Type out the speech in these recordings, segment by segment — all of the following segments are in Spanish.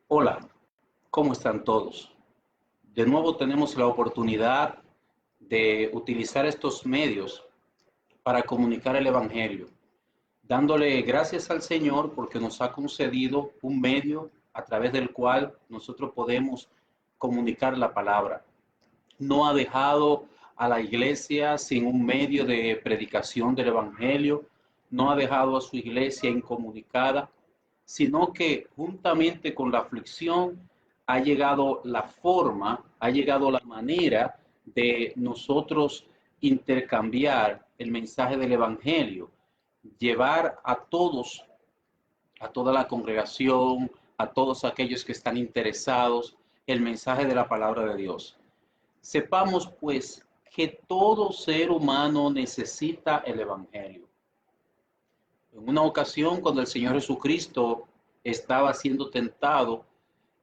Hola, ¿cómo están todos? De nuevo tenemos la oportunidad de utilizar estos medios para comunicar el Evangelio, dándole gracias al Señor porque nos ha concedido un medio a través del cual nosotros podemos comunicar la palabra. No ha dejado a la iglesia sin un medio de predicación del Evangelio, no ha dejado a su iglesia incomunicada, sino que juntamente con la aflicción ha llegado la forma, ha llegado la manera de nosotros intercambiar el mensaje del Evangelio, llevar a todos, a toda la congregación, a todos aquellos que están interesados, el mensaje de la palabra de Dios. Sepamos pues que todo ser humano necesita el Evangelio. En una ocasión, cuando el Señor Jesucristo estaba siendo tentado,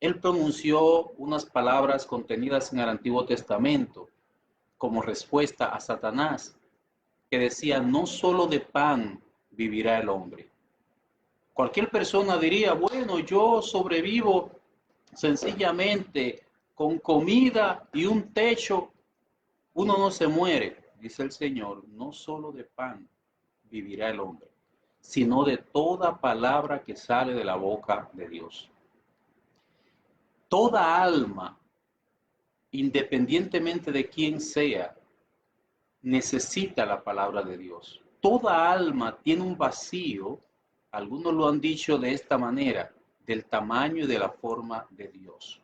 Él pronunció unas palabras contenidas en el Antiguo Testamento como respuesta a Satanás, que decía, no solo de pan vivirá el hombre. Cualquier persona diría, bueno, yo sobrevivo sencillamente con comida y un techo. Uno no se muere, dice el Señor, no solo de pan vivirá el hombre, sino de toda palabra que sale de la boca de Dios. Toda alma, independientemente de quién sea, necesita la palabra de Dios. Toda alma tiene un vacío, algunos lo han dicho de esta manera, del tamaño y de la forma de Dios.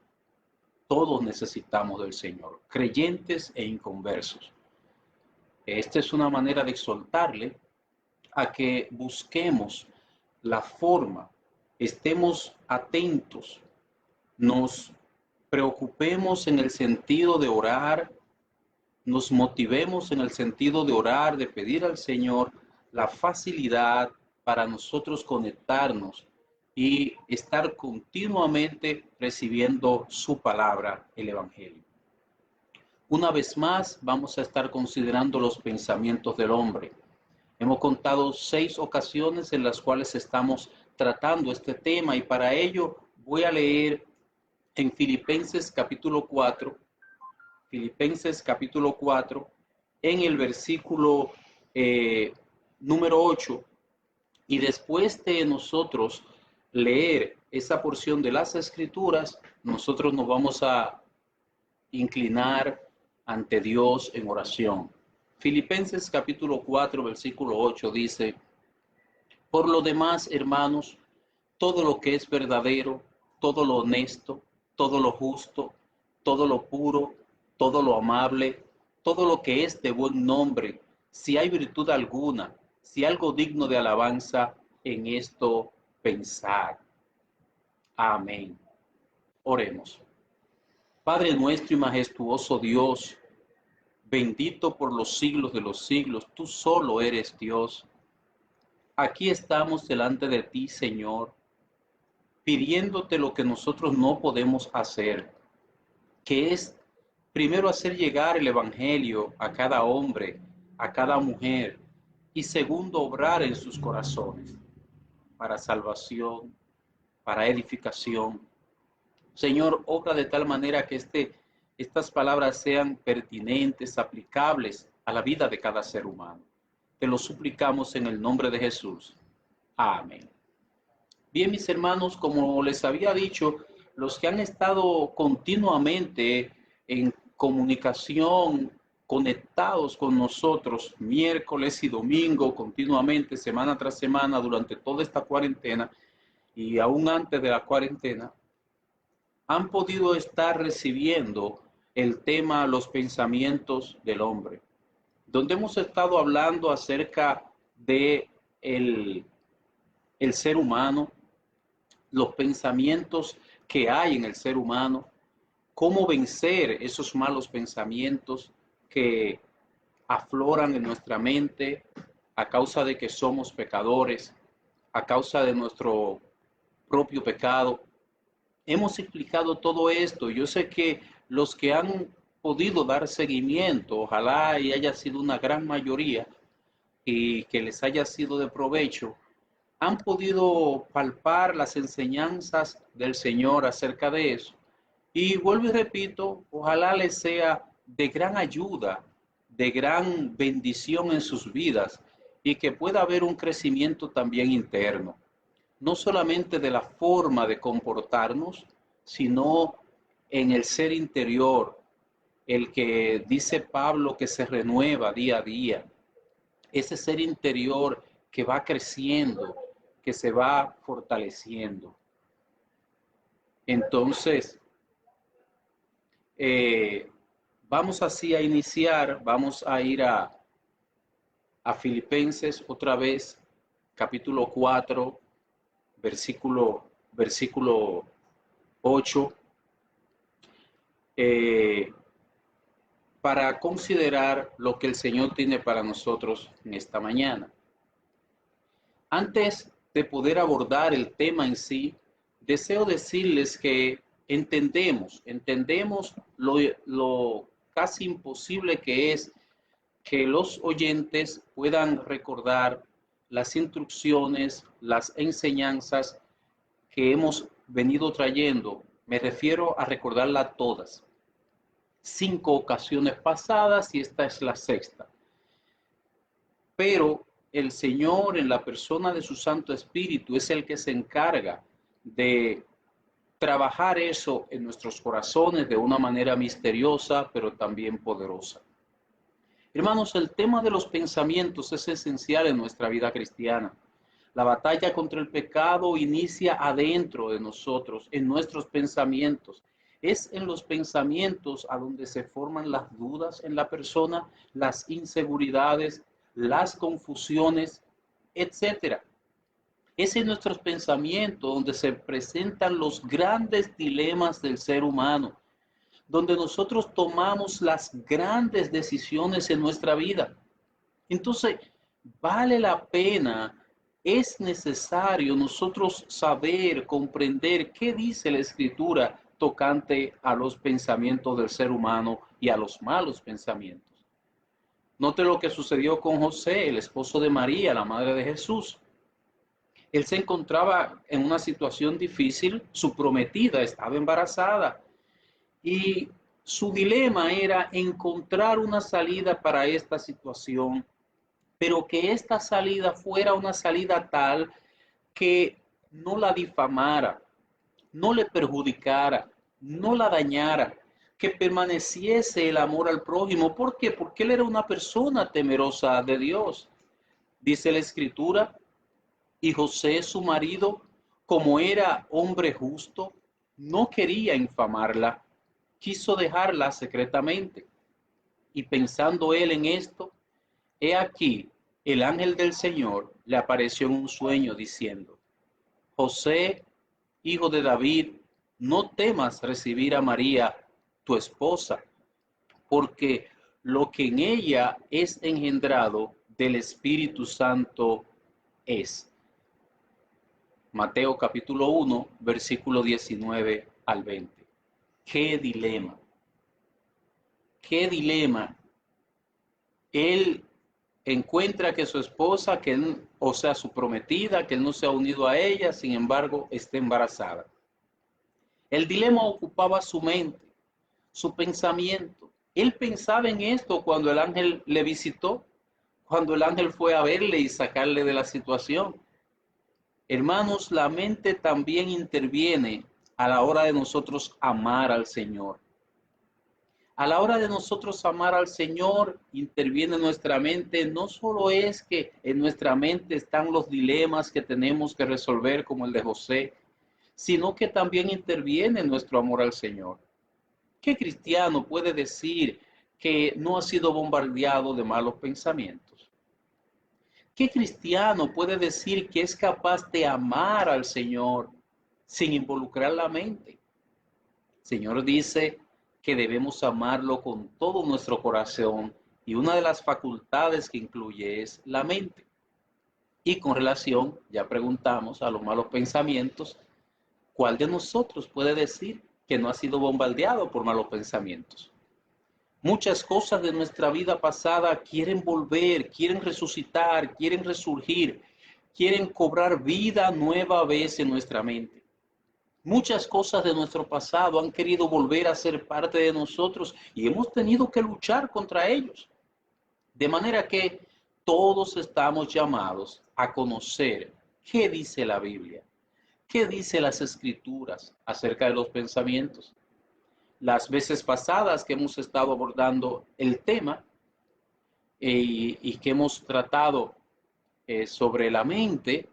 Todos necesitamos del Señor, creyentes e inconversos. Esta es una manera de exhortarle a que busquemos la forma, estemos atentos, nos preocupemos en el sentido de orar, nos motivemos en el sentido de orar, de pedir al Señor la facilidad para nosotros conectarnos y estar continuamente recibiendo su palabra, el Evangelio. Una vez más, vamos a estar considerando los pensamientos del hombre. Hemos contado 6 ocasiones en las cuales estamos tratando este tema y para ello voy a leer en Filipenses capítulo 4, en el versículo número 8, y después de nosotros leer esa porción de las Escrituras, nosotros nos vamos a inclinar ante Dios en oración. Filipenses capítulo 4, versículo 8 dice, por lo demás, hermanos, todo lo que es verdadero, todo lo honesto, todo lo justo, todo lo puro, todo lo amable, todo lo que es de buen nombre, si hay virtud alguna, si algo digno de alabanza, en esto pensar. Amén. Oremos. Padre nuestro y majestuoso Dios, bendito por los siglos de los siglos, tú solo eres Dios. Aquí estamos delante de ti, Señor, pidiéndote lo que nosotros no podemos hacer, que es primero hacer llegar el Evangelio a cada hombre, a cada mujer, y segundo, obrar en sus corazones para salvación, para edificación. Señor, obra de tal manera que estas palabras sean pertinentes, aplicables a la vida de cada ser humano. Te lo suplicamos en el nombre de Jesús. Amén. Bien, mis hermanos, como les había dicho, los que han estado continuamente en comunicación, conectados con nosotros miércoles y domingo, continuamente, semana tras semana, durante toda esta cuarentena y aún antes de la cuarentena, han podido estar recibiendo el tema los pensamientos del hombre, donde hemos estado hablando acerca de el ser humano, los pensamientos que hay en el ser humano, cómo vencer esos malos pensamientos que afloran en nuestra mente a causa de que somos pecadores, a causa de nuestro propio pecado. Hemos explicado todo esto. Yo sé que los que han podido dar seguimiento, ojalá y haya sido una gran mayoría y que les haya sido de provecho, han podido palpar las enseñanzas del Señor acerca de eso. Y vuelvo y repito, ojalá les sea de gran ayuda, de gran bendición en sus vidas y que pueda haber un crecimiento también interno, no solamente de la forma de comportarnos, sino en el ser interior, el que dice Pablo que se renueva día a día, ese ser interior que va creciendo, que se va fortaleciendo. Entonces, vamos así a iniciar, vamos a ir a Filipenses otra vez, capítulo 4, versículo 8, para considerar lo que el Señor tiene para nosotros en esta mañana. Antes de poder abordar el tema en sí, deseo decirles que entendemos lo casi imposible que es que los oyentes puedan recordar las instrucciones, las enseñanzas que hemos venido trayendo. Me refiero a recordarlas todas. 5 ocasiones pasadas y esta es la sexta. Pero el Señor, en la persona de su Santo Espíritu, es el que se encarga de trabajar eso en nuestros corazones de una manera misteriosa, pero también poderosa. Hermanos, el tema de los pensamientos es esencial en nuestra vida cristiana. La batalla contra el pecado inicia adentro de nosotros, en nuestros pensamientos. Es en los pensamientos a donde se forman las dudas en la persona, las inseguridades, las confusiones, etcétera. Es en nuestros pensamientos donde se presentan los grandes dilemas del ser humano, donde nosotros tomamos las grandes decisiones en nuestra vida. Entonces, vale la pena, es necesario nosotros saber, comprender qué dice la Escritura tocante a los pensamientos del ser humano y a los malos pensamientos. Note lo que sucedió con José, el esposo de María, la madre de Jesús. Él se encontraba en una situación difícil, su prometida estaba embarazada y su dilema era encontrar una salida para esta situación, pero que esta salida fuera una salida tal que no la difamara, no le perjudicara, no la dañara, que permaneciese el amor al prójimo. ¿Por qué? Porque él era una persona temerosa de Dios. Dice la Escritura, y José, su marido, como era hombre justo, no quería infamarla, quiso dejarla secretamente. Y pensando él en esto, he aquí, el ángel del Señor le apareció en un sueño diciendo, José, hijo de David, no temas recibir a María, tu esposa, porque lo que en ella es engendrado del Espíritu Santo es. Mateo capítulo 1, versículo 19 al 20. ¡Qué dilema! ¡Qué dilema! Él encuentra que su esposa, que él, o sea, su prometida, que él no se ha unido a ella, sin embargo, está embarazada. El dilema ocupaba su mente, su pensamiento. Él pensaba en esto cuando el ángel le visitó, cuando el ángel fue a verle y sacarle de la situación. Hermanos, la mente también interviene a la hora de nosotros amar al Señor. A la hora de nosotros amar al Señor, interviene nuestra mente. No solo es que en nuestra mente están los dilemas que tenemos que resolver, como el de José, sino que también interviene nuestro amor al Señor. ¿Qué cristiano puede decir que no ha sido bombardeado de malos pensamientos? ¿Qué cristiano puede decir que es capaz de amar al Señor sin involucrar la mente? El Señor dice que debemos amarlo con todo nuestro corazón y una de las facultades que incluye es la mente. Y con relación, ya preguntamos, a los malos pensamientos, ¿cuál de nosotros puede decir que no ha sido bombardeado por malos pensamientos? Muchas cosas de nuestra vida pasada quieren volver, quieren resucitar, quieren resurgir, quieren cobrar vida nueva vez en nuestra mente. Muchas cosas de nuestro pasado han querido volver a ser parte de nosotros y hemos tenido que luchar contra ellos. De manera que todos estamos llamados a conocer qué dice la Biblia, qué dice las Escrituras acerca de los pensamientos. Las veces pasadas que hemos estado abordando el tema y que hemos tratado sobre la mente,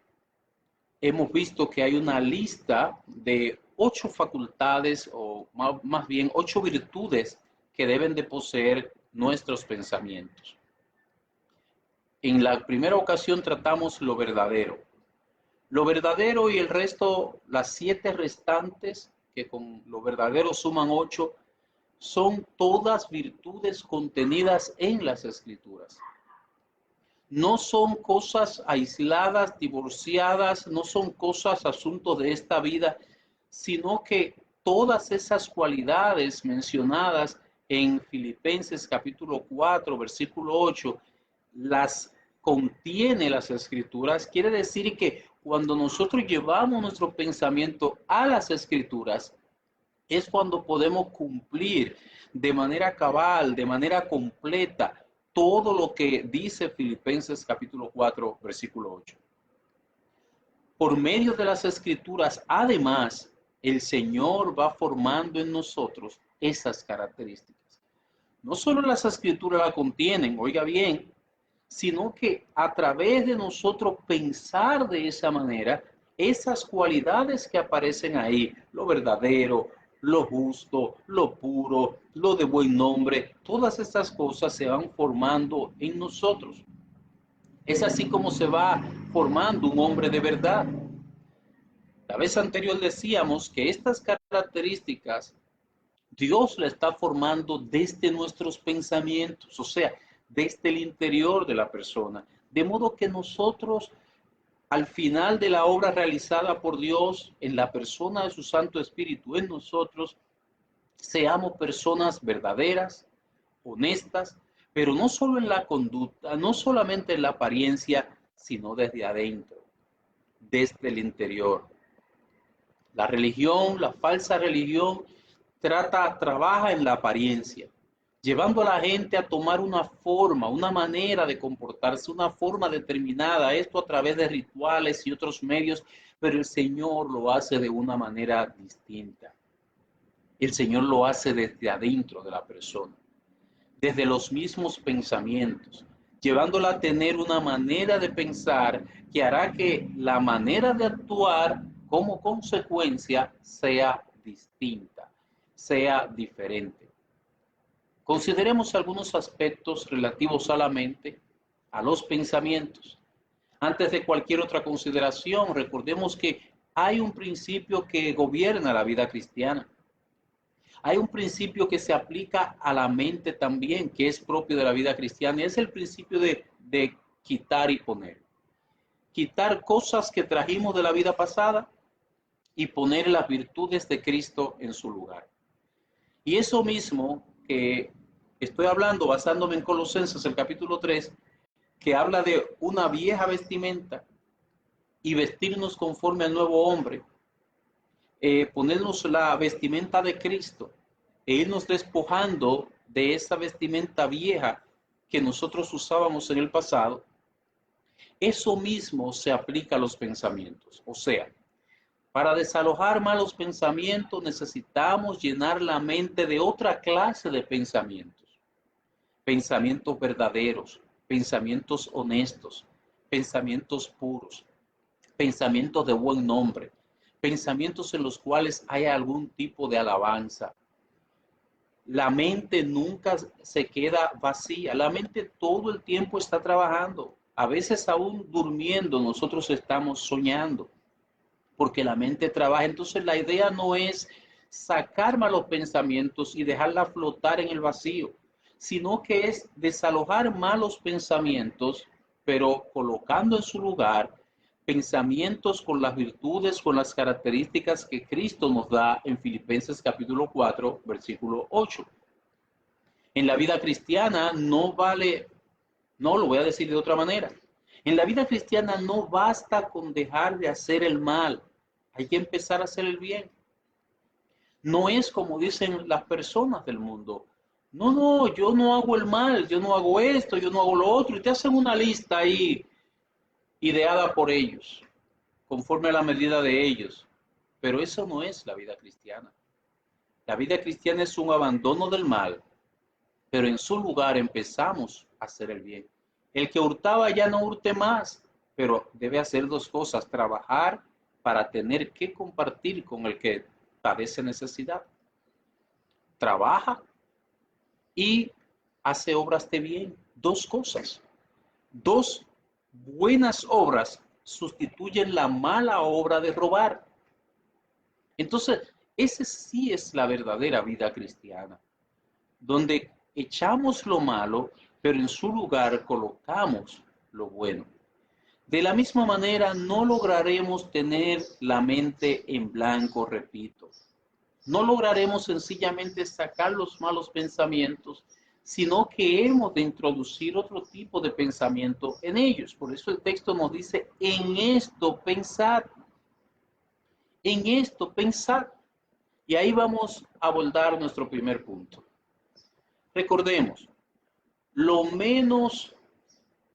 hemos visto que hay una lista de 8 facultades o más bien 8 virtudes que deben de poseer nuestros pensamientos. En la primera ocasión tratamos lo verdadero. Lo verdadero y el resto, las 7 restantes, que con lo verdadero suman 8, son todas virtudes contenidas en las Escrituras. No son cosas aisladas, divorciadas, no son cosas, asuntos de esta vida, sino que todas esas cualidades mencionadas en Filipenses capítulo 4, versículo 8, las contiene las Escrituras. Quiere decir que cuando nosotros llevamos nuestro pensamiento a las Escrituras, es cuando podemos cumplir de manera cabal, de manera completa, todo lo que dice Filipenses capítulo 4, versículo 8. Por medio de las Escrituras, además, el Señor va formando en nosotros esas características. No solo las Escrituras la contienen, oiga bien, sino que a través de nosotros pensar de esa manera, esas cualidades que aparecen ahí, lo verdadero, lo justo, lo puro, lo de buen nombre, todas estas cosas se van formando en nosotros. Es así como se va formando un hombre de verdad. La vez anterior decíamos que estas características Dios la está formando desde nuestros pensamientos, o sea, desde el interior de la persona. De modo que nosotros, al final de la obra realizada por Dios en la persona de su Santo Espíritu en nosotros, seamos personas verdaderas, honestas, pero no solo en la conducta, no solamente en la apariencia, sino desde adentro, desde el interior. La religión, la falsa religión, trabaja en la apariencia, llevando a la gente a tomar una forma, una manera de comportarse, una forma determinada, esto a través de rituales y otros medios, pero el Señor lo hace de una manera distinta. El Señor lo hace desde adentro de la persona, desde los mismos pensamientos, llevándola a tener una manera de pensar que hará que la manera de actuar como consecuencia sea distinta, sea diferente. Consideremos algunos aspectos relativos a la mente, a los pensamientos. Antes de cualquier otra consideración, recordemos que hay un principio que gobierna la vida cristiana. Hay un principio que se aplica a la mente también, que es propio de la vida cristiana, y es el principio de quitar y poner. Quitar cosas que trajimos de la vida pasada y poner las virtudes de Cristo en su lugar. Y eso mismo que estoy hablando, basándome en Colosenses, el capítulo 3, que habla de una vieja vestimenta y vestirnos conforme al nuevo hombre, ponernos la vestimenta de Cristo e irnos despojando de esa vestimenta vieja que nosotros usábamos en el pasado, eso mismo se aplica a los pensamientos. O sea, para desalojar malos pensamientos necesitamos llenar la mente de otra clase de pensamientos. Pensamientos verdaderos, pensamientos honestos, pensamientos puros, pensamientos de buen nombre, pensamientos en los cuales hay algún tipo de alabanza. La mente nunca se queda vacía, la mente todo el tiempo está trabajando. A veces aún durmiendo nosotros estamos soñando, porque la mente trabaja. Entonces la idea no es sacar malos pensamientos y dejarla flotar en el vacío, sino que es desalojar malos pensamientos, pero colocando en su lugar pensamientos con las virtudes, con las características que Cristo nos da en Filipenses capítulo 4, versículo 8. En la vida cristiana no vale, no lo voy a decir de otra manera, En la vida cristiana no basta con dejar de hacer el mal, hay que empezar a hacer el bien. No es como dicen las personas del mundo. No, no, yo no hago el mal, yo no hago esto, yo no hago lo otro. Y te hacen una lista ahí ideada por ellos, conforme a la medida de ellos. Pero eso no es la vida cristiana. La vida cristiana es un abandono del mal, pero en su lugar empezamos a hacer el bien. El que hurtaba ya no hurte más, pero debe hacer dos cosas: trabajar para tener que compartir con el que padece necesidad. Trabaja y hace obras de bien. Dos cosas. Dos buenas obras sustituyen la mala obra de robar. Entonces, esa sí es la verdadera vida cristiana, donde echamos lo malo, pero en su lugar colocamos lo bueno. De la misma manera, no lograremos tener la mente en blanco, repito. No lograremos sencillamente sacar los malos pensamientos, sino que hemos de introducir otro tipo de pensamiento en ellos. Por eso el texto nos dice: en esto pensad, en esto pensad. Y ahí vamos a abordar nuestro primer punto. Recordemos, lo menos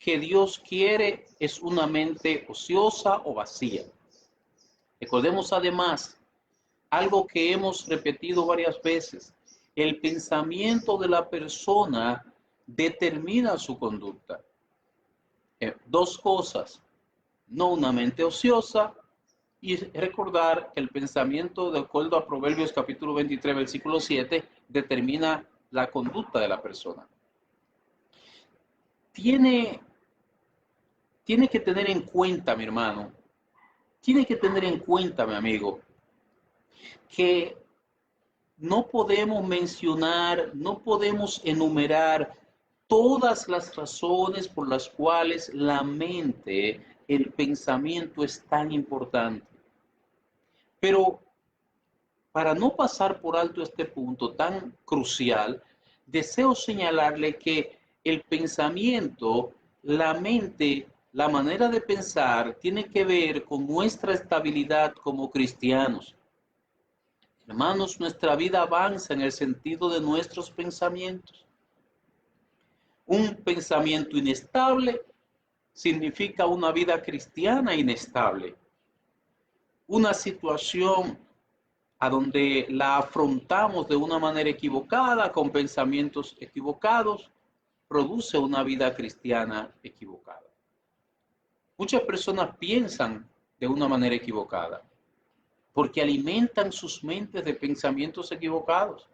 que Dios quiere es una mente ociosa o vacía. Recordemos además algo que hemos repetido varias veces: el pensamiento de la persona determina su conducta. Dos cosas: no una mente ociosa, y recordar que el pensamiento, de acuerdo a Proverbios capítulo 23, versículo 7, determina la conducta de la persona. Tiene que tener en cuenta, mi hermano, tiene que tener en cuenta, mi amigo, que no podemos mencionar, no podemos enumerar todas las razones por las cuales la mente, el pensamiento es tan importante. Pero para no pasar por alto este punto tan crucial, deseo señalarle que el pensamiento, la mente, la manera de pensar, tiene que ver con nuestra estabilidad como cristianos. Hermanos, nuestra vida avanza en el sentido de nuestros pensamientos. Un pensamiento inestable significa una vida cristiana inestable. Una situación a donde la afrontamos de una manera equivocada, con pensamientos equivocados, produce una vida cristiana equivocada. Muchas personas piensan de una manera equivocada porque alimentan sus mentes de pensamientos equivocados.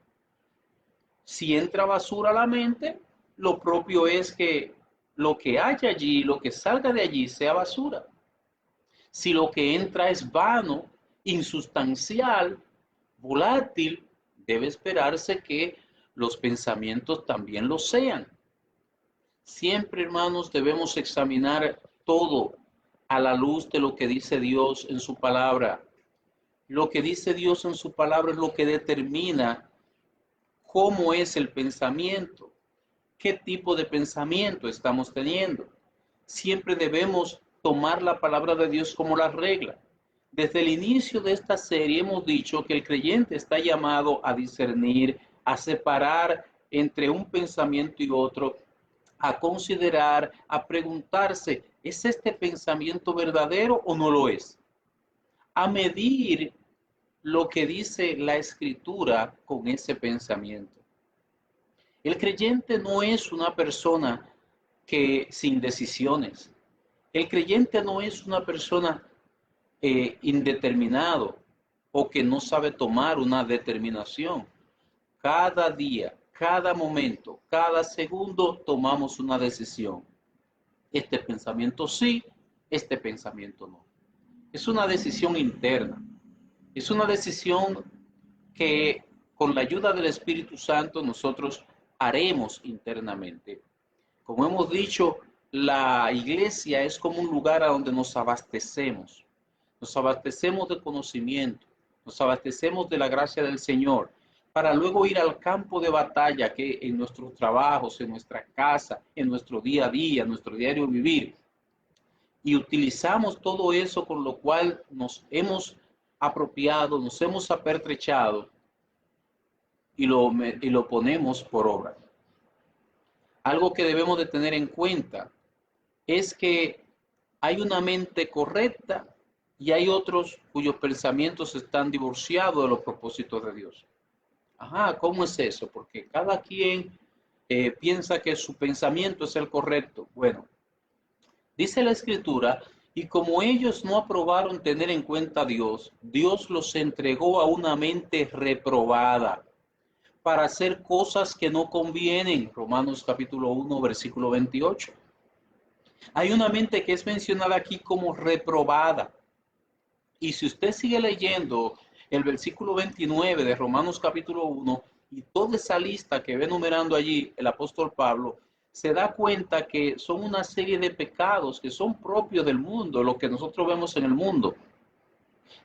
Si entra basura a la mente, lo propio es que lo que haya allí, lo que salga de allí, sea basura. Si lo que entra es vano, insustancial, volátil, debe esperarse que los pensamientos también lo sean. Siempre, hermanos, debemos examinar todo a la luz de lo que dice Dios en su palabra. Lo que dice Dios en su palabra es lo que determina cómo es el pensamiento, qué tipo de pensamiento estamos teniendo. Siempre debemos tomar la palabra de Dios como la regla. Desde el inicio de esta serie hemos dicho que el creyente está llamado a discernir, a separar entre un pensamiento y otro, a considerar, a preguntarse: ¿es este pensamiento verdadero o no lo es? A medir lo que dice la Escritura con ese pensamiento. El creyente no es una persona que sin decisiones. El creyente no es una persona indeterminado o que no sabe tomar una determinación. Cada día, cada momento, cada segundo tomamos una decisión. Este pensamiento sí, este pensamiento no. Es una decisión interna. Es una decisión que con la ayuda del Espíritu Santo nosotros haremos internamente. Como hemos dicho, la iglesia es como un lugar a donde nos abastecemos. Nos abastecemos de conocimiento, nos abastecemos de la gracia del Señor, para luego ir al campo de batalla que en nuestros trabajos, en nuestra casa, en nuestro día a día, en nuestro diario vivir, y utilizamos todo eso con lo cual nos hemos apropiado, nos hemos apertrechado y lo ponemos por obra. Algo que debemos de tener en cuenta es que hay una mente correcta y hay otros cuyos pensamientos están divorciados de los propósitos de Dios. Ajá, ¿cómo es eso? Porque cada quien piensa que su pensamiento es el correcto. Bueno, dice la Escritura, y como ellos no aprobaron tener en cuenta a Dios, Dios los entregó a una mente reprobada para hacer cosas que no convienen. Romanos capítulo 1, versículo 28. Hay una mente que es mencionada aquí como reprobada. Y si usted sigue leyendo el versículo 29 de Romanos capítulo 1 y toda esa lista que ve enumerando allí el apóstol Pablo, se da cuenta que son una serie de pecados que son propios del mundo, lo que nosotros vemos en el mundo.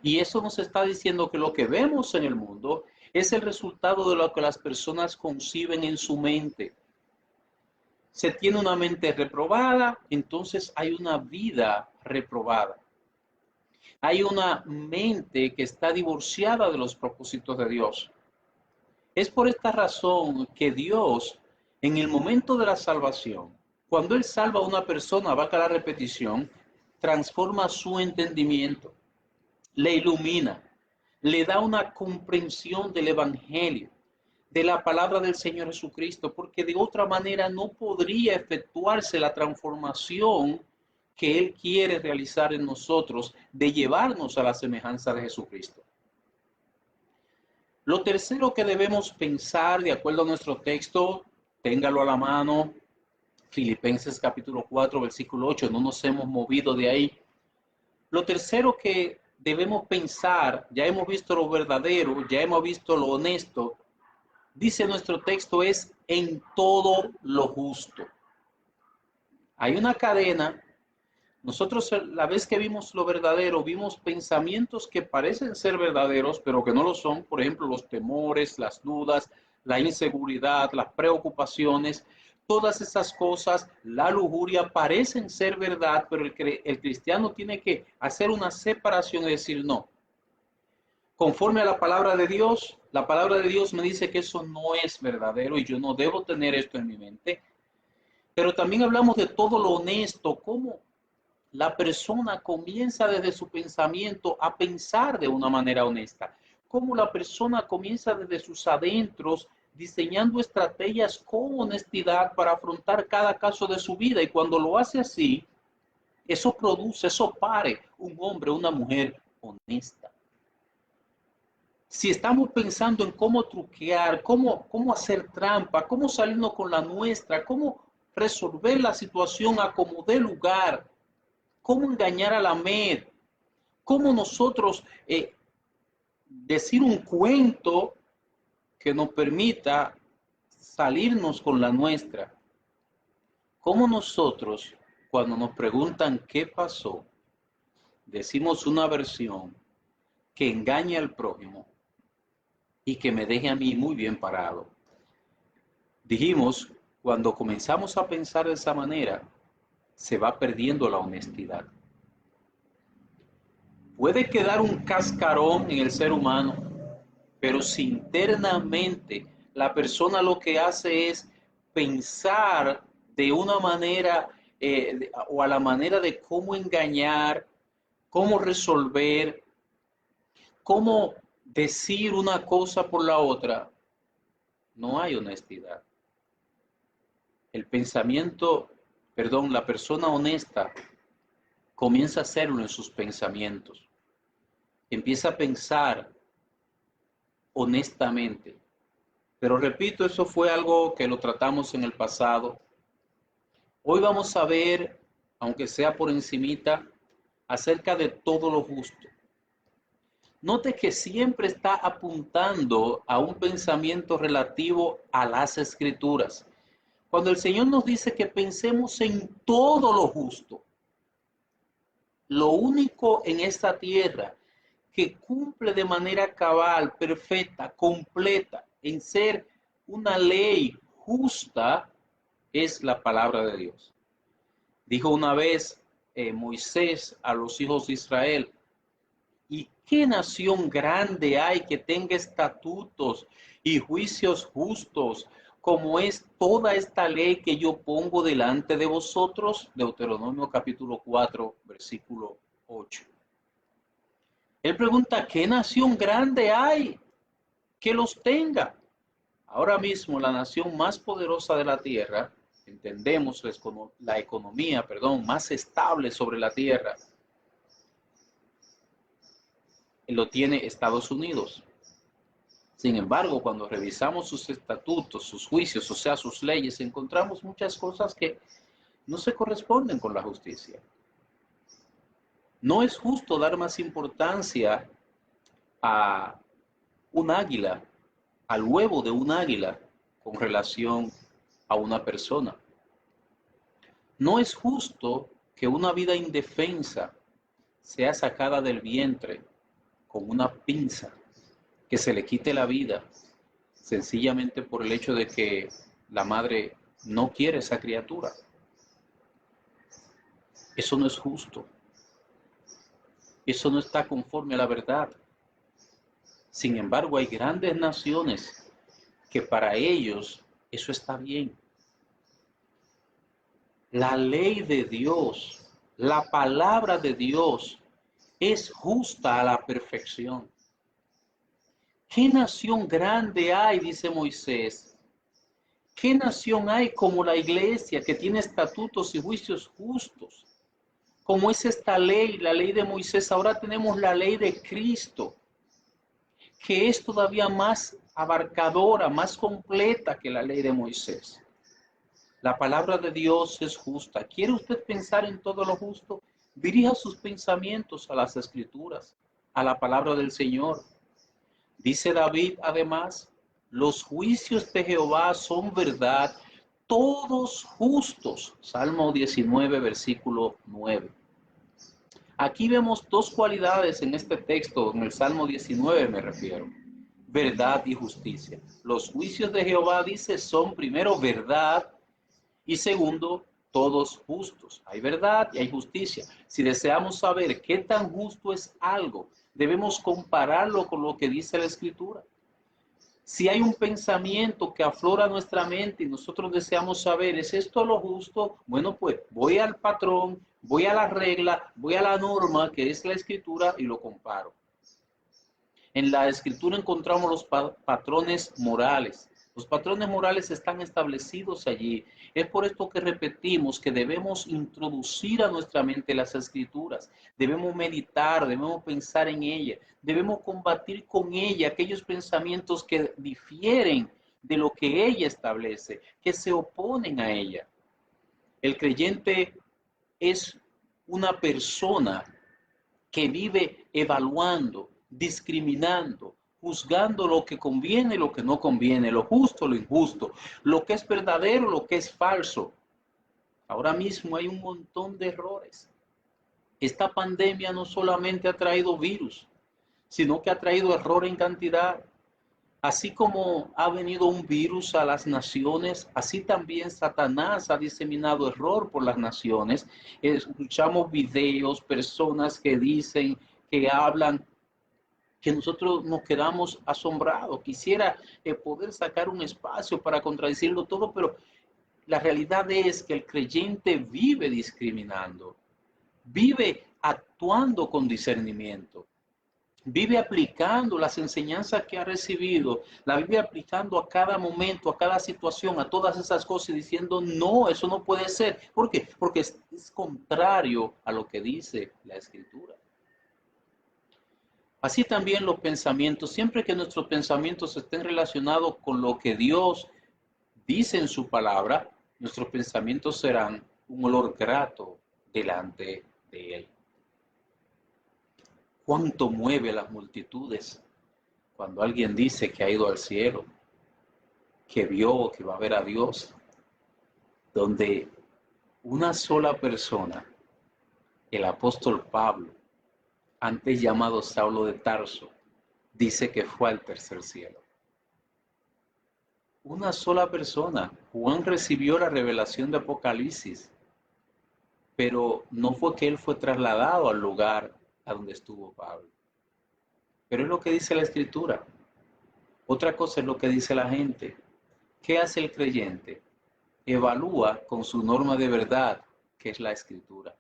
Y eso nos está diciendo que lo que vemos en el mundo es el resultado de lo que las personas conciben en su mente. Se tiene una mente reprobada, entonces hay una vida reprobada. Hay una mente que está divorciada de los propósitos de Dios. Es por esta razón que Dios, en el momento de la salvación, cuando Él salva a una persona, valga la repetición, transforma su entendimiento, le ilumina, le da una comprensión del Evangelio, de la palabra del Señor Jesucristo, porque de otra manera no podría efectuarse la transformación que Él quiere realizar en nosotros, de llevarnos a la semejanza de Jesucristo. Lo tercero que debemos pensar, de acuerdo a nuestro texto, téngalo a la mano, Filipenses capítulo 4, versículo 8, no nos hemos movido de ahí. Lo tercero que debemos pensar, ya hemos visto lo verdadero, ya hemos visto lo honesto, dice nuestro texto, es en todo lo justo. Hay una cadena. Nosotros la vez que vimos lo verdadero, vimos pensamientos que parecen ser verdaderos, pero que no lo son. Por ejemplo, los temores, las dudas, la inseguridad, las preocupaciones, todas esas cosas, la lujuria, parecen ser verdad, pero el cristiano tiene que hacer una separación y decir no. Conforme a la palabra de Dios me dice que eso no es verdadero y yo no debo tener esto en mi mente. Pero también hablamos de todo lo honesto, cómo la persona comienza desde su pensamiento a pensar de una manera honesta. Cómo la persona comienza desde sus adentros diseñando estrategias con honestidad para afrontar cada caso de su vida. Y cuando lo hace así, eso produce, eso pare un hombre, una mujer honesta. Si estamos pensando en cómo truquear, cómo hacer trampa, cómo salirnos con la nuestra, cómo resolver la situación a como dé lugar, cómo engañar a la MED, cómo nosotros decir un cuento que nos permita salirnos con la nuestra. Cómo nosotros, cuando nos preguntan qué pasó, decimos una versión que engaña al prójimo y que me deje a mí muy bien parado. Dijimos, cuando comenzamos a pensar de esa manera, se va perdiendo la honestidad. Puede quedar un cascarón en el ser humano, pero si internamente la persona lo que hace es pensar de una manera o a la manera de cómo engañar, cómo resolver, cómo decir una cosa por la otra, no hay honestidad. El pensamiento, perdón, la persona honesta comienza a hacerlo en sus pensamientos. Empieza a pensar honestamente. Pero repito, eso fue algo que lo tratamos en el pasado. Hoy vamos a ver, aunque sea por encimita, acerca de todo lo justo. Note que siempre está apuntando a un pensamiento relativo a las Escrituras. Cuando el Señor nos dice que pensemos en todo lo justo, lo único en esta tierra que cumple de manera cabal, perfecta, completa, en ser una ley justa, es la palabra de Dios. Dijo una vez Moisés a los hijos de Israel: ¿y qué nación grande hay que tenga estatutos y juicios justos, como es toda esta ley que yo pongo delante de vosotros? Deuteronomio capítulo 4, versículo 8. Él pregunta: ¿qué nación grande hay que los tenga? Ahora mismo la nación más poderosa de la tierra, entendemos la economía, más estable sobre la tierra, lo tiene Estados Unidos. Sin embargo, cuando revisamos sus estatutos, sus juicios, o sea, sus leyes, encontramos muchas cosas que no se corresponden con la justicia. No es justo dar más importancia a un águila, al huevo de un águila, con relación a una persona. No es justo que una vida indefensa sea sacada del vientre con una pinza, que se le quite la vida sencillamente por el hecho de que la madre no quiere esa criatura. Eso no es justo. Eso no está conforme a la verdad. Sin embargo, hay grandes naciones que para ellos eso está bien. La ley de Dios, la palabra de Dios es justa a la perfección. ¿Qué nación grande hay?, dice Moisés. ¿Qué nación hay como la iglesia, que tiene estatutos y juicios justos? Como es esta ley, la ley de Moisés. Ahora tenemos la ley de Cristo, que es todavía más abarcadora, más completa que la ley de Moisés. La palabra de Dios es justa. ¿Quiere usted pensar en todo lo justo? Dirija sus pensamientos a las Escrituras, a la palabra del Señor. Dice David, además: los juicios de Jehová son verdad, todos justos. Salmo 19, versículo 9. Aquí vemos dos cualidades en este texto, en el Salmo 19 me refiero: verdad y justicia. Los juicios de Jehová, dice, son primero verdad, y segundo, todos justos. Hay verdad y hay justicia. Si deseamos saber qué tan justo es algo, debemos compararlo con lo que dice la Escritura. Si hay un pensamiento que aflora nuestra mente y nosotros deseamos saber, ¿es esto lo justo? Bueno, pues voy al patrón, voy a la regla, voy a la norma que es la Escritura y lo comparo. En la Escritura encontramos los patrones morales. Los patrones morales están establecidos allí. Es por esto que repetimos que debemos introducir a nuestra mente las Escrituras. Debemos meditar, debemos pensar en ella. Debemos combatir con ella aquellos pensamientos que difieren de lo que ella establece, que se oponen a ella. El creyente es una persona que vive evaluando, discriminando, juzgando lo que conviene y lo que no conviene, lo justo, lo injusto, lo que es verdadero, lo que es falso. Ahora mismo hay un montón de errores. Esta pandemia no solamente ha traído virus, sino que ha traído error en cantidad. Así como ha venido un virus a las naciones, así también Satanás ha diseminado error por las naciones. Escuchamos videos, personas que dicen, que hablan, que nosotros nos quedamos asombrados. Quisiera poder sacar un espacio para contradecirlo todo, pero la realidad es que el creyente vive discriminando, vive actuando con discernimiento. Vive aplicando las enseñanzas que ha recibido, la vive aplicando a cada momento, a cada situación, a todas esas cosas, y diciendo: no, eso no puede ser. ¿Por qué? Porque es contrario a lo que dice la Escritura. Así también los pensamientos, siempre que nuestros pensamientos estén relacionados con lo que Dios dice en su palabra, nuestros pensamientos serán un olor grato delante de Él. ¿Cuánto mueve a las multitudes cuando alguien dice que ha ido al cielo, que vio, que va a ver a Dios? Donde una sola persona, el apóstol Pablo, antes llamado Saulo de Tarso, dice que fue al tercer cielo. Una sola persona. Juan recibió la revelación de Apocalipsis pero no fue que él fue trasladado al lugar a donde estuvo Pablo. Pero es lo que dice la Escritura. Otra cosa es lo que dice la gente. ¿Qué hace el creyente? Evalúa con su norma de verdad, que es la Escritura.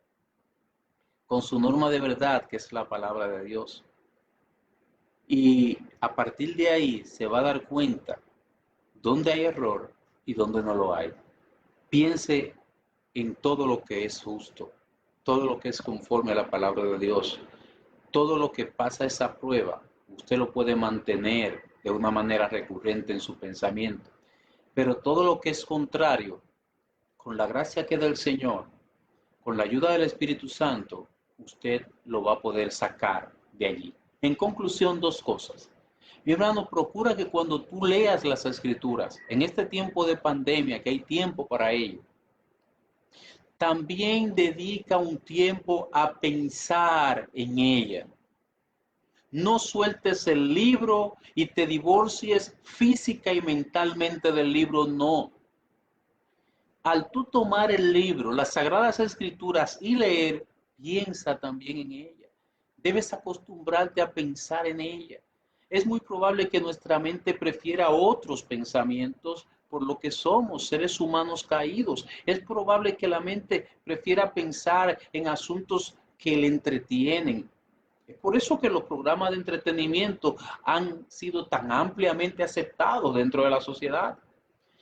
Con su norma de verdad, que es la palabra de Dios. Y a partir de ahí se va a dar cuenta dónde hay error y dónde no lo hay. Piense en todo lo que es justo, todo lo que es conforme a la palabra de Dios, todo lo que pasa esa prueba, usted lo puede mantener de una manera recurrente en su pensamiento. Pero todo lo que es contrario, con la gracia que da el Señor, con la ayuda del Espíritu Santo, usted lo va a poder sacar de allí. En conclusión, dos cosas. Mi hermano, procura que cuando tú leas las Escrituras, en este tiempo de pandemia, que hay tiempo para ello, también dedica un tiempo a pensar en ella. No sueltes el libro y te divorcies física y mentalmente del libro, no. Al tú tomar el libro, las Sagradas Escrituras y leer, piensa también en ella. Debes acostumbrarte a pensar en ella. Es muy probable que nuestra mente prefiera otros pensamientos por lo que somos, seres humanos caídos. Es probable que la mente prefiera pensar en asuntos que le entretienen. Es por eso que los programas de entretenimiento han sido tan ampliamente aceptados dentro de la sociedad.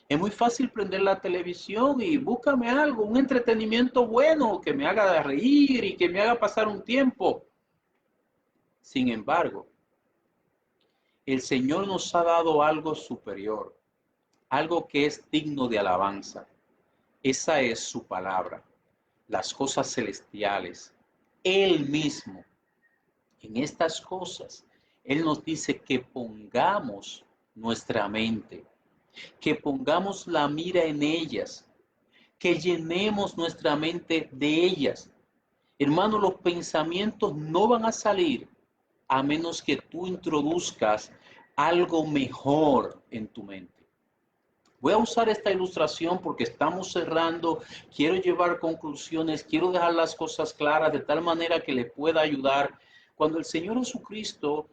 Es muy fácil prender la televisión y búscame algo, un entretenimiento bueno que me haga reír y que me haga pasar un tiempo. Sin embargo, el Señor nos ha dado algo superior, algo que es digno de alabanza. Esa es su palabra, las cosas celestiales. Él mismo, en estas cosas, Él nos dice que pongamos nuestra mente, que pongamos la mira en ellas, que llenemos nuestra mente de ellas. Hermano, los pensamientos no van a salir a menos que tú introduzcas algo mejor en tu mente. Voy a usar esta ilustración porque estamos cerrando, quiero llevar conclusiones, quiero dejar las cosas claras de tal manera que le pueda ayudar. Cuando el Señor Jesucristo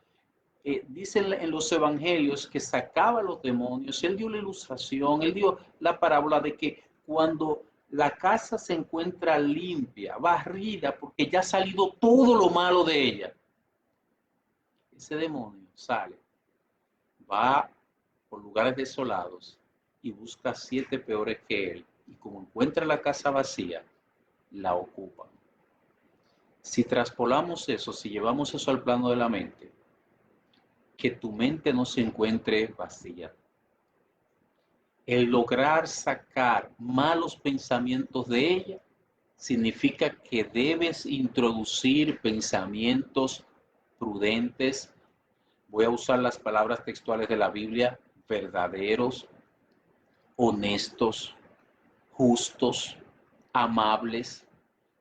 dice en los evangelios que sacaba a los demonios, Él dio la ilustración, Él dio la parábola de que cuando la casa se encuentra limpia, barrida, porque ya ha salido todo lo malo de ella, ese demonio sale, va por lugares desolados y busca 7 peores que él, y como encuentra la casa vacía, la ocupa. Si traspolamos eso, si llevamos eso al plano de la mente, que tu mente no se encuentre vacía. El lograr sacar malos pensamientos de ella significa que debes introducir pensamientos prudentes. Voy a usar las palabras textuales de la Biblia: verdaderos, honestos, justos, amables,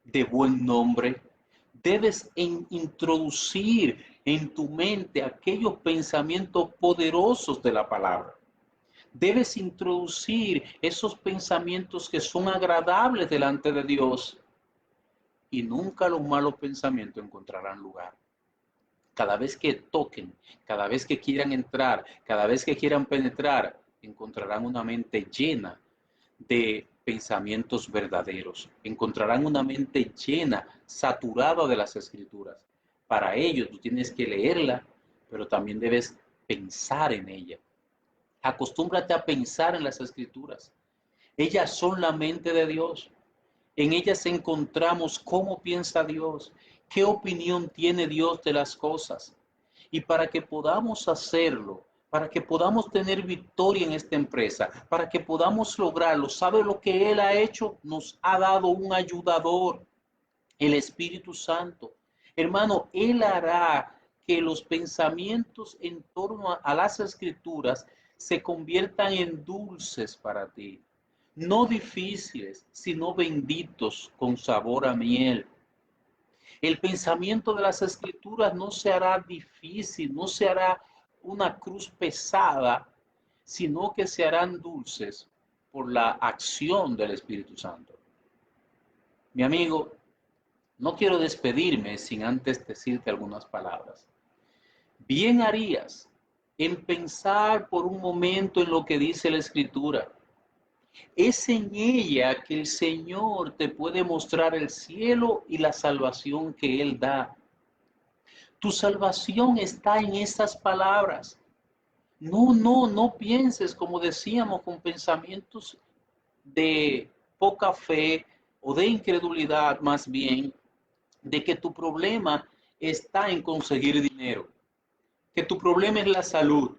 de buen nombre. Debes introducir en tu mente aquellos pensamientos poderosos de la palabra. Debes introducir esos pensamientos que son agradables delante de Dios, y nunca los malos pensamientos encontrarán lugar. Cada vez que toquen, cada vez que quieran entrar, cada vez que quieran penetrar, encontrarán una mente llena de pensamientos verdaderos. Encontrarán una mente llena, saturada de las Escrituras. Para ello tú tienes que leerla, pero también debes pensar en ella. Acostúmbrate a pensar en las Escrituras. Ellas son la mente de Dios. En ellas encontramos cómo piensa Dios, qué opinión tiene Dios de las cosas. Y para que podamos hacerlo, para que podamos tener victoria en esta empresa, para que podamos lograrlo, ¿sabe lo que Él ha hecho? Nos ha dado un ayudador, el Espíritu Santo. Hermano, Él hará que los pensamientos en torno a las Escrituras se conviertan en dulces para ti. No difíciles, sino benditos con sabor a miel. El pensamiento de las Escrituras no se hará difícil, no se hará una cruz pesada, sino que se harán dulces por la acción del Espíritu Santo. Mi amigo, no quiero despedirme sin antes decirte algunas palabras. Bien harías en pensar por un momento en lo que dice la Escritura. Es en ella que el Señor te puede mostrar el cielo y la salvación que Él da. Tu salvación está en esas palabras. No pienses, como decíamos, con pensamientos de poca fe o de incredulidad, más bien, de que tu problema está en conseguir dinero, que tu problema es la salud,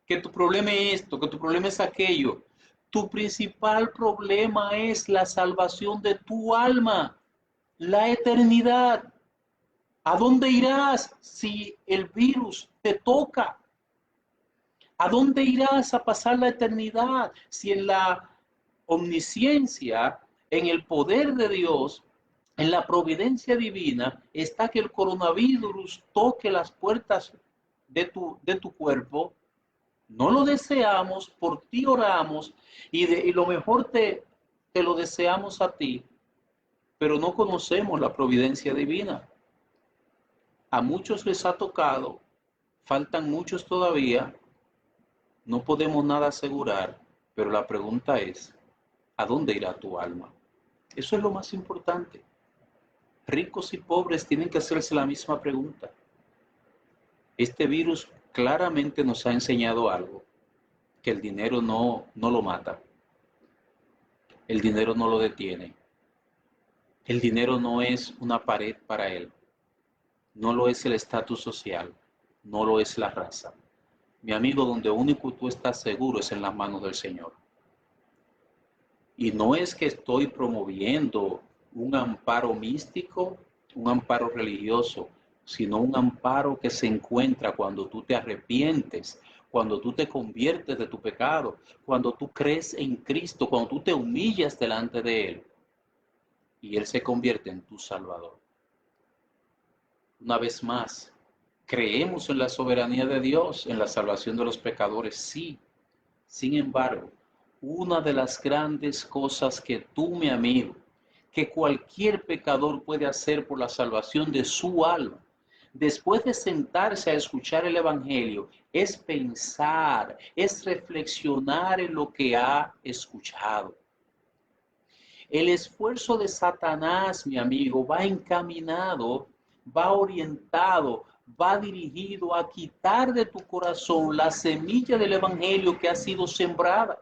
que tu problema es esto, que tu problema es aquello. Tu principal problema es la salvación de tu alma, la eternidad. ¿A dónde irás si el virus te toca? ¿A dónde irás a pasar la eternidad si en la omnisciencia, en el poder de Dios, en la providencia divina, está que el coronavirus toque las puertas de tu cuerpo? No lo deseamos, por ti oramos y lo mejor te lo deseamos a ti, pero no conocemos la providencia divina. A muchos les ha tocado, faltan muchos todavía, no podemos nada asegurar, pero la pregunta es, ¿a dónde irá tu alma? Eso es lo más importante. Ricos y pobres tienen que hacerse la misma pregunta. Este virus claramente nos ha enseñado algo, que el dinero no lo mata, el dinero no lo detiene, el dinero no es una pared para él, no lo es el estatus social, no lo es la raza. Mi amigo, donde único tú estás seguro es en las manos del Señor. Y no es que estoy promoviendo un amparo místico, un amparo religioso, sino un amparo que se encuentra cuando tú te arrepientes, cuando tú te conviertes de tu pecado, cuando tú crees en Cristo, cuando tú te humillas delante de Él y Él se convierte en tu Salvador. Una vez más, creemos en la soberanía de Dios, en la salvación de los pecadores, sí. Sin embargo, una de las grandes cosas que tú, mi amigo, que cualquier pecador puede hacer por la salvación de su alma, después de sentarse a escuchar el Evangelio, es pensar, es reflexionar en lo que ha escuchado. El esfuerzo de Satanás, mi amigo, va encaminado, va orientado, va dirigido a quitar de tu corazón la semilla del Evangelio que ha sido sembrada.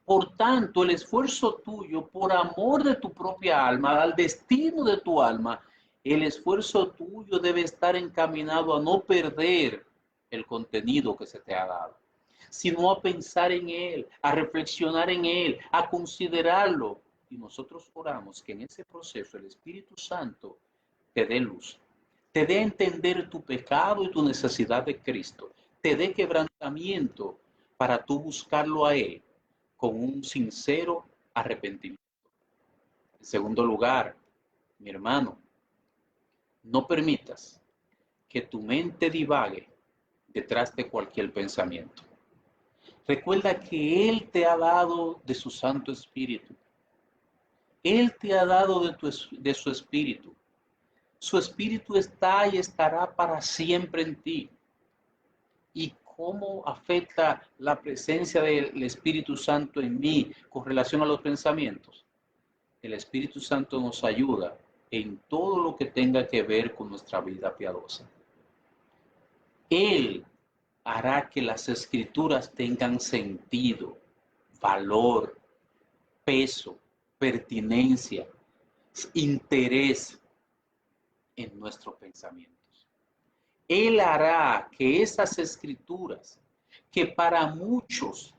Por tanto, el esfuerzo tuyo, por amor de tu propia alma, al destino de tu alma, el esfuerzo tuyo debe estar encaminado a no perder el contenido que se te ha dado, sino a pensar en él, a reflexionar en él, a considerarlo. Y nosotros oramos que en ese proceso el Espíritu Santo te dé luz, te dé a entender tu pecado y tu necesidad de Cristo, te dé quebrantamiento para tú buscarlo a Él con un sincero arrepentimiento. En segundo lugar, mi hermano, no permitas que tu mente divague detrás de cualquier pensamiento. Recuerda que Él te ha dado de su Santo Espíritu. Él te ha dado de su Espíritu. Su Espíritu está y estará para siempre en ti. ¿Y cómo afecta la presencia del Espíritu Santo en mí con relación a los pensamientos? El Espíritu Santo nos ayuda en todo lo que tenga que ver con nuestra vida piadosa. Él hará que las escrituras tengan sentido, valor, peso, pertinencia, interés en nuestros pensamientos. Él hará que esas escrituras, que para muchos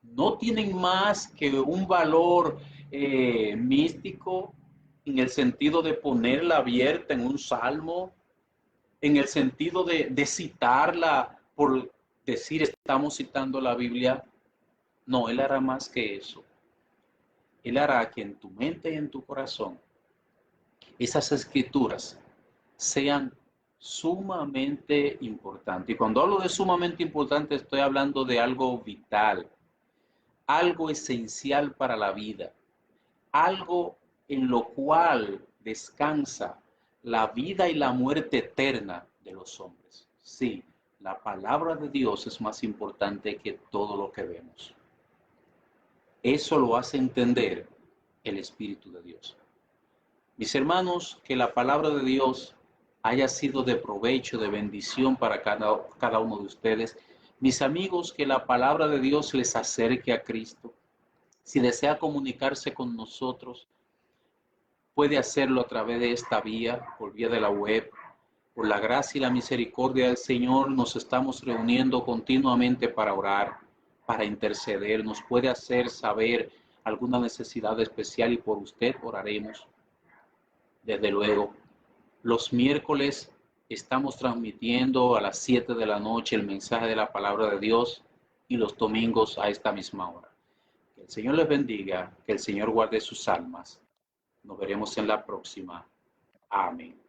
no tienen más que un valor místico, en el sentido de ponerla abierta en un salmo, en el sentido de citarla por decir estamos citando la Biblia. No, Él hará más que eso. Él hará que en tu mente y en tu corazón esas escrituras sean sumamente importantes. Y cuando hablo de sumamente importante, estoy hablando de algo vital, algo esencial para la vida, algo en lo cual descansa la vida y la muerte eterna de los hombres. Sí, la palabra de Dios es más importante que todo lo que vemos. Eso lo hace entender el Espíritu de Dios. Mis hermanos, que la palabra de Dios haya sido de provecho, de bendición para cada uno de ustedes. Mis amigos, que la palabra de Dios les acerque a Cristo. Si desea comunicarse con nosotros, puede hacerlo a través de esta vía, por vía de la web. Por la gracia y la misericordia del Señor nos estamos reuniendo continuamente para orar, para interceder. Nos puede hacer saber alguna necesidad especial y por usted oraremos. Desde luego, los miércoles estamos transmitiendo a las 7 de la noche el mensaje de la palabra de Dios y los domingos a esta misma hora. Que el Señor les bendiga, que el Señor guarde sus almas. Nos veremos en la próxima. Amén.